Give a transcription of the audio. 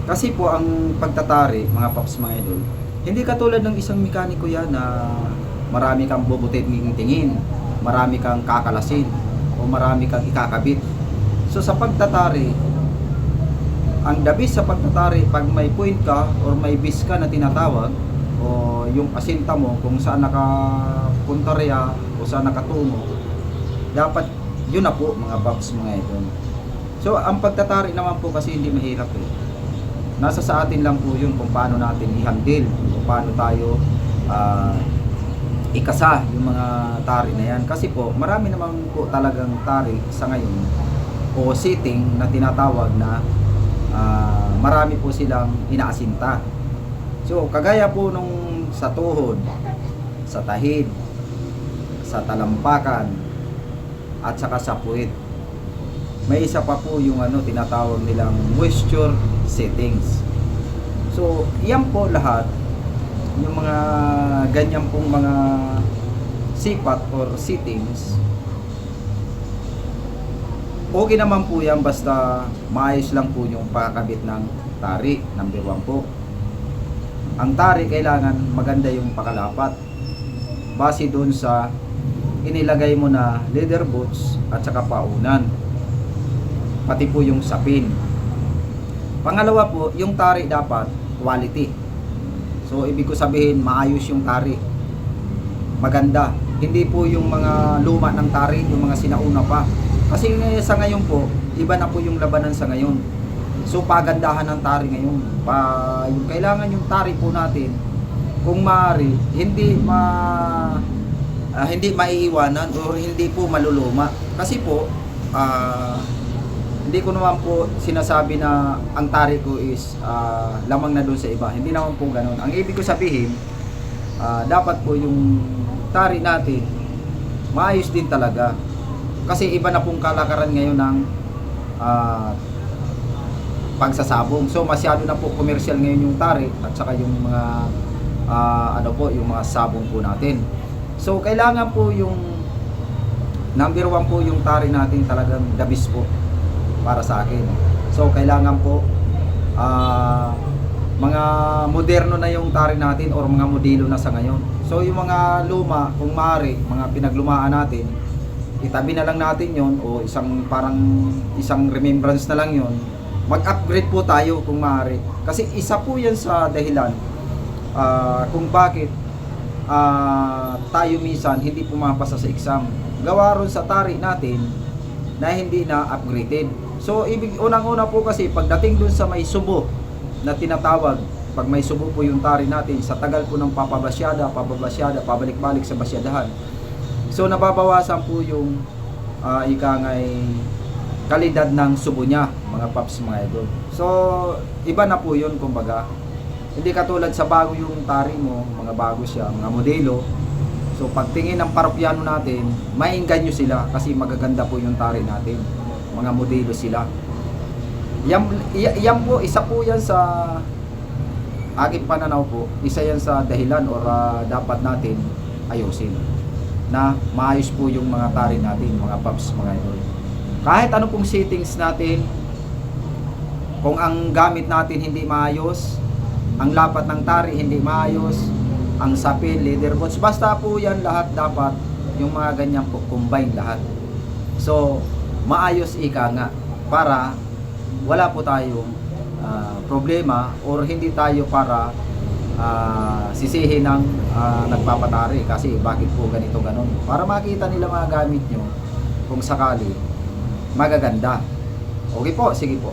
Kasi po ang pagtatari, mga paps, mga idol, hindi katulad ng isang mekaniko yan na marami kang bubutin tingin, marami kang kakalasin, o marami kang ikakabit. So sa pagtatari, ang the best sa pagtatari, pag may point ka or may bis ka na tinatawag, o yung asinta mo kung saan nakapuntarya o saan nakatungo, dapat yun na po mga paps, mga idol. So ang pagtatari naman po kasi hindi mahirap eh. Nasa sa atin lang po yun kung paano natin i-handle, kung paano tayo ikasa yung mga tari na yan. Kasi po, marami naman po talagang tari sa ngayon o sitting na tinatawag na marami po silang inaasinta. So, kagaya po nung sa tuhod, sa tahid, sa talampakan, at saka sa puwit. May isa pa po yung tinatawag nilang moisture settings. So, yan po lahat yung mga ganyan pong mga sipat or settings. Okay naman po yan basta maayos lang po yung pakakabit ng tari. Number 1 po. Ang tari kailangan maganda yung pakalapat. Base doon sa inilagay mo na leather boots at saka paunan. Pati po yung sapin. Pangalawa po, yung tari dapat quality. So ibig ko sabihin, maayos yung tari. Maganda. Hindi po yung mga luma ng tari, yung mga sinauna pa. Kasi sa ngayon po, iba na po yung labanan sa ngayon. So pagandahan ng tari ngayon. Yung kailangan yung tari po natin, kung maaari, hindi maiiwanan o hindi po maluluma. Kasi po, hindi ko naman po sinasabi na ang tari ko is lamang na doon sa iba. Hindi naman po ganun. Ang ibig ko sabihin, dapat po yung tari natin maayos din talaga. Kasi iba na pong kalakaran ngayon ng pagsasabong. So masyado na po commercial ngayon yung tari at saka yung mga yung mga sabong po natin. So kailangan po yung number 1 po yung tari natin talagang the best po para sa akin. So kailangan po mga moderno na yung tari natin or mga modelo na sa ngayon. So yung mga luma, kung maaari, mga pinaglumaan natin, itabi na lang natin yon o isang remembrance na lang yon. Mag-upgrade po tayo kung maaari. Kasi isa po yan sa dahilan kung bakit tayo minsan hindi pumapasa sa exam. Gawa ron sa tari natin na hindi na upgraded. So, unang-una po kasi, pagdating dun sa may subo na tinatawag, pag may subo po yung tari natin, sa tagal po ng papabasyada, pabalik-balik sa basyadahan. So, nababawasan po yung kalidad ng subo niya, mga paps, mga idol. So, iba na po yun, kumbaga. Hindi katulad sa bago yung tari mo, mga bago siya, mga modelo. So, pagtingin ng parokyano natin, maingganyo sila kasi magaganda po yung tari natin. Mga modelo sila. Yan po, isa po yan sa aking pananaw po, isa yan sa dahilan or dapat natin ayusin na maayos po yung mga tari natin, mga paps, mga idol. Kahit ano pong settings natin, kung ang gamit natin hindi maayos, ang lapat ng tari hindi maayos, ang sapin, leather boots, basta po yan lahat dapat yung mga ganyan po combine lahat. So maayos ika nga para wala po tayong problema or hindi tayo para sisihin ng nagpapatari kasi bakit po ganito ganon, para makita nila mga gamit nyo kung sakali magaganda. Okay po, sige po.